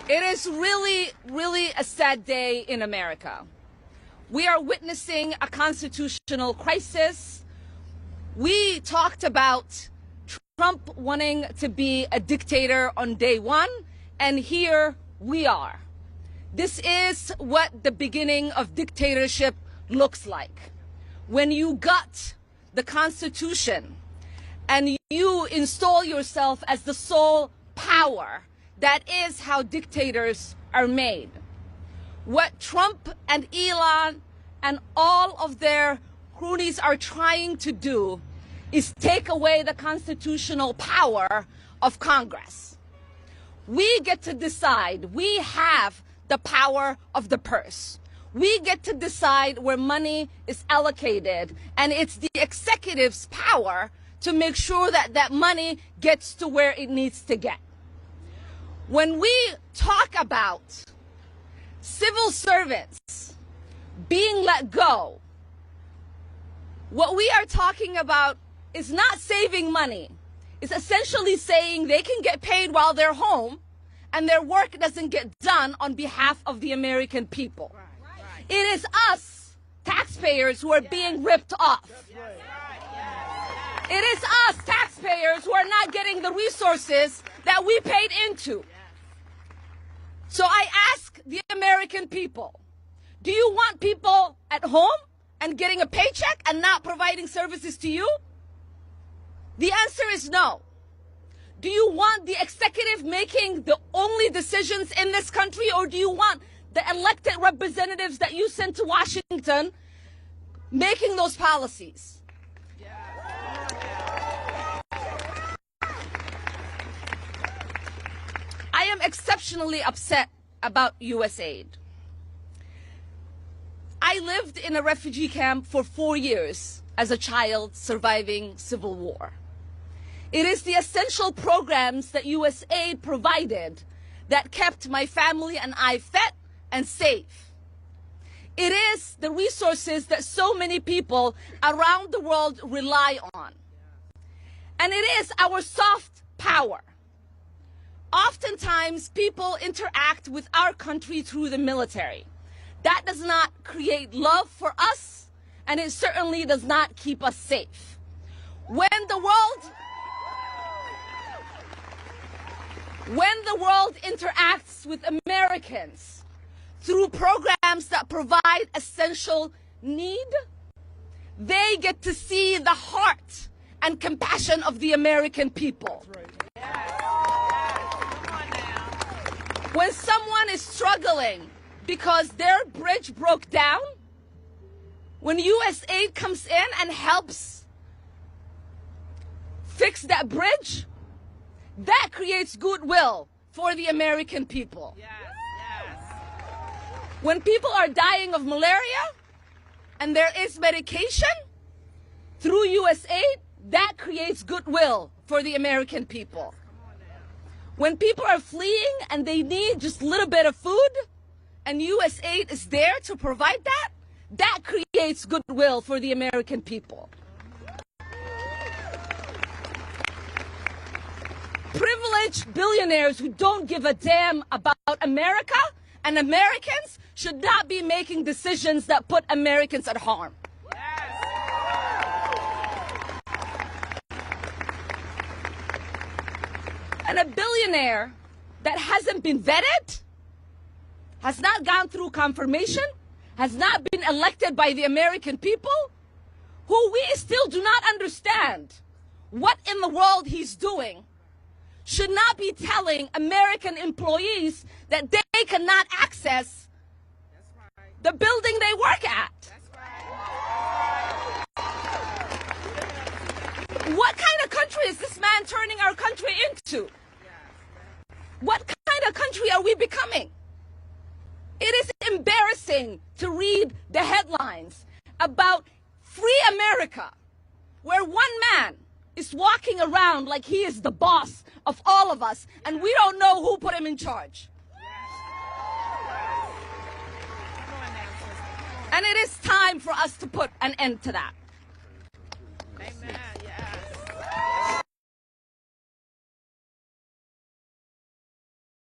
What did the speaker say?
It is really, really a sad day in America. We are witnessing a constitutional crisis. We talked about Trump wanting to be a dictator on day one, and here we are. This is what the beginning of dictatorship looks like. When you gut the Constitution and you install yourself as the sole power, that is how dictators are made. What Trump and Elon and all of their cronies are trying to do is take away the constitutional power of Congress. We get to decide. We have the power of the purse. We get to decide where money is allocated, and it's the executive's power to make sure that that money gets to where it needs to get. When we talk about civil servants being let go, what we are talking about is not saving money. It's essentially saying they can get paid while they're home and their work doesn't get done on behalf of the American people. It is us, taxpayers, who are being ripped off. It is us, taxpayers, who are not getting the resources that we paid into. So I ask the American people, do you want people at home and getting a paycheck and not providing services to you? The answer is no. Do you want the executive making the only decisions in this country, or do you want the elected representatives that you send to Washington making those policies? I am exceptionally upset about USAID. I lived in a refugee camp for 4 years as a child surviving civil war. It is the essential programs that USAID provided that kept my family and I fed and safe. It is the resources that so many people around the world rely on. And it is our soft power. Oftentimes, people interact with our country through the military. That does not create love for us, and it certainly does not keep us safe. When the world interacts with Americans through programs that provide essential need, they get to see the heart and compassion of the American people. When someone is struggling because their bridge broke down, when USAID comes in and helps fix that bridge, that creates goodwill for the American people. When people are dying of malaria and there is medication through USAID, that creates goodwill for the American people. When people are fleeing and they need just a little bit of food and USAID is there to provide that, that creates goodwill for the American people. Privileged billionaires who don't give a damn about America and Americans should not be making decisions that put Americans at harm. And a billionaire that hasn't been vetted, has not gone through confirmation, has not been elected by the American people, who we still do not understand what in the world he's doing, should not be telling American employees that they cannot access the building they work at. What kind of country is this man turning our country into? What kind of country are we becoming? It is embarrassing to read the headlines about free America, where one man is walking around like he is the boss of all of us, and we don't know who put him in charge. And it is time for us to put an end to that. Amen.